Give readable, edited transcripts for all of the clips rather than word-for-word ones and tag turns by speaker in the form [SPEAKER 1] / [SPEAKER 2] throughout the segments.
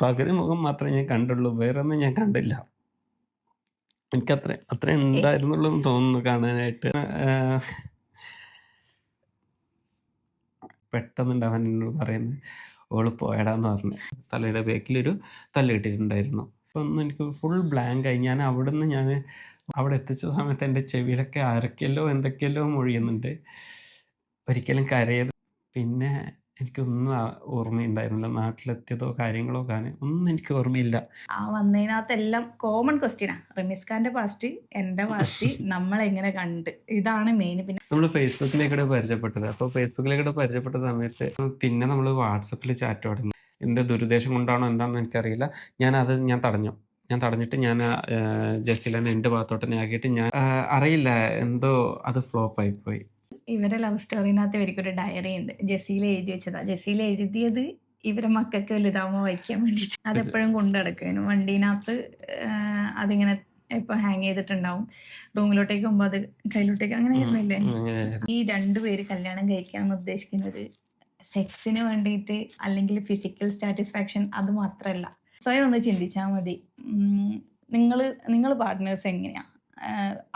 [SPEAKER 1] പകുതി മുഖം മാത്രമേ ഞാൻ കണ്ടുള്ളൂ. വേറൊന്നും ഞാൻ കണ്ടില്ല. അത്രേ
[SPEAKER 2] ഓക്കെ.
[SPEAKER 1] ഉണ്ടായിരുന്നുള്ളൂന്ന് തോന്നുന്നു കാണാനായിട്ട്. പെട്ടെന്നുണ്ട് അവൻ എന്നോട് പറയുന്നത്, "ഓള് പോയെടാന്ന്" പറഞ്ഞ്. തലയുടെ ബാക്കിലൊരു തല്ല് കിട്ടിയിട്ടുണ്ടായിരുന്നു. അപ്പൊ ഒന്ന് എനിക്ക് ഫുൾ ബ്ലാങ്കായി. അവിടെ എത്തിച്ച സമയത്ത് എൻ്റെ ചെവിയിലൊക്കെ ആരൊക്കെയല്ലോ എന്തൊക്കെയല്ലോ മൊഴിയുന്നുണ്ട്. ഒരിക്കലും കരയരുത്. പിന്നെ എനിക്കൊന്നും ഓർമ്മയുണ്ടായിരുന്നില്ല. നാട്ടിലെത്തിയതോ കാര്യങ്ങളോ ഒന്നും എനിക്ക് ഓർമ്മയില്ല.
[SPEAKER 2] ആ വന്നതിനകത്തെല്ലാം കോമൺ ക്വസ്റ്റ്യനാ. റമീസ് ഖാന്റെ പാസ്റ്റ്, എൻ്റെ പാസ്റ്റ്, നമ്മളെങ്ങനെ കണ്ട്, ഇതാണ് മെയിൻ. പിന്നെ
[SPEAKER 1] നമ്മൾ ഫേസ്ബുക്കിലേക്കൂടെ പരിചയപ്പെട്ടത്. അപ്പോൾ ഫേസ്ബുക്കിലേക്കൂടെ പരിചയപ്പെട്ട സമയത്ത് പിന്നെ നമ്മൾ വാട്സപ്പിൽ ചാറ്റ് തുടങ്ങി. എന്ത് ദുരുദ്ദേശം കൊണ്ടാണോ എന്താണെന്ന് എനിക്കറിയില്ല. ഞാൻ തടഞ്ഞു. ഞാൻ തടഞ്ഞിട്ട് ജസീലനെ എൻ്റെ ഭാഗത്തോട്ട് തന്നെ ആക്കിയിട്ട് അറിയില്ല, എന്തോ അത് ഫ്ലോപ്പായിപ്പോയി.
[SPEAKER 2] ഇവരെ ലവ് സ്റ്റോറിനകത്ത് ഇവർക്കൊരു ഡയറി ഉണ്ട്. ജസീല എഴുതി വെച്ചതാ. ജസീല എഴുതിയത് ഇവരെ മക്കൾക്ക് വലുതാവുമ്പോൾ വായിക്കാൻ വേണ്ടിയിട്ട്. അതെപ്പോഴും കൊണ്ടു നടക്കുമായിരുന്നു വണ്ടീനകത്ത്. അതിങ്ങനെ ഇപ്പോൾ ഹാങ് ചെയ്തിട്ടുണ്ടാവും. റൂമിലോട്ടേക്ക് പോകുമ്പോൾ അത് കയ്യിലോട്ടേക്ക് അങ്ങനെ ആയിരുന്നില്ലേ. ഈ രണ്ടുപേര് കല്യാണം കഴിക്കാൻ ഉദ്ദേശിക്കുന്നത് സെക്സിന് വേണ്ടിയിട്ട് അല്ലെങ്കിൽ ഫിസിക്കൽ സാറ്റിസ്ഫാക്ഷൻ അത് മാത്രമല്ല. സ്വയം ഒന്ന് ചിന്തിച്ചാൽ മതി. നിങ്ങൾ പാർട്ട്നേഴ്സ് എങ്ങനെയാ?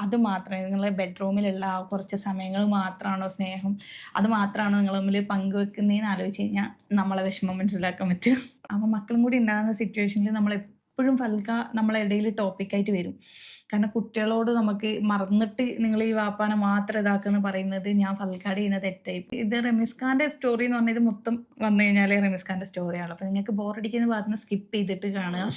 [SPEAKER 2] അത് മാത്രമേ നിങ്ങളെ ബെഡ്റൂമിലുള്ള ആ കുറച്ച് സമയങ്ങൾ മാത്രമാണോ സ്നേഹം, അത് മാത്രമാണോ നിങ്ങൾ തമ്മിൽ പങ്കുവെക്കുന്നതെന്ന് ആലോചിച്ച് കഴിഞ്ഞാൽ നമ്മളെ വിഷമം മനസ്സിലാക്കാൻ പറ്റും. അപ്പോൾ മക്കളും കൂടി ഉണ്ടാകുന്ന സിറ്റുവേഷനിൽ നമ്മളെപ്പോഴും ഫൽക്ക നമ്മളെ ഇടയിൽ ടോപ്പിക്കായിട്ട് വരും. കാരണം കുട്ടികളോട് നമുക്ക് മറന്നിട്ട് നിങ്ങൾ ഈ വാപ്പാനെ മാത്രം ഇതാക്കുമെന്ന് പറയുന്നത് ഞാൻ ഫൽക്കാട് ചെയ്യുന്ന തെറ്റായി. ഇത് റമീസ് ഖാൻ്റെ സ്റ്റോറി എന്ന് പറഞ്ഞാൽ ഇത് മൊത്തം വന്നു കഴിഞ്ഞാൽ റമീസ് ഖാൻ്റെ സ്റ്റോറിയാണ്. അപ്പോൾ നിങ്ങൾക്ക് ബോറടിക്കുന്ന ഭാഗത്ത് നിന്ന് സ്കിപ്പ് ചെയ്തിട്ട് കാണുക.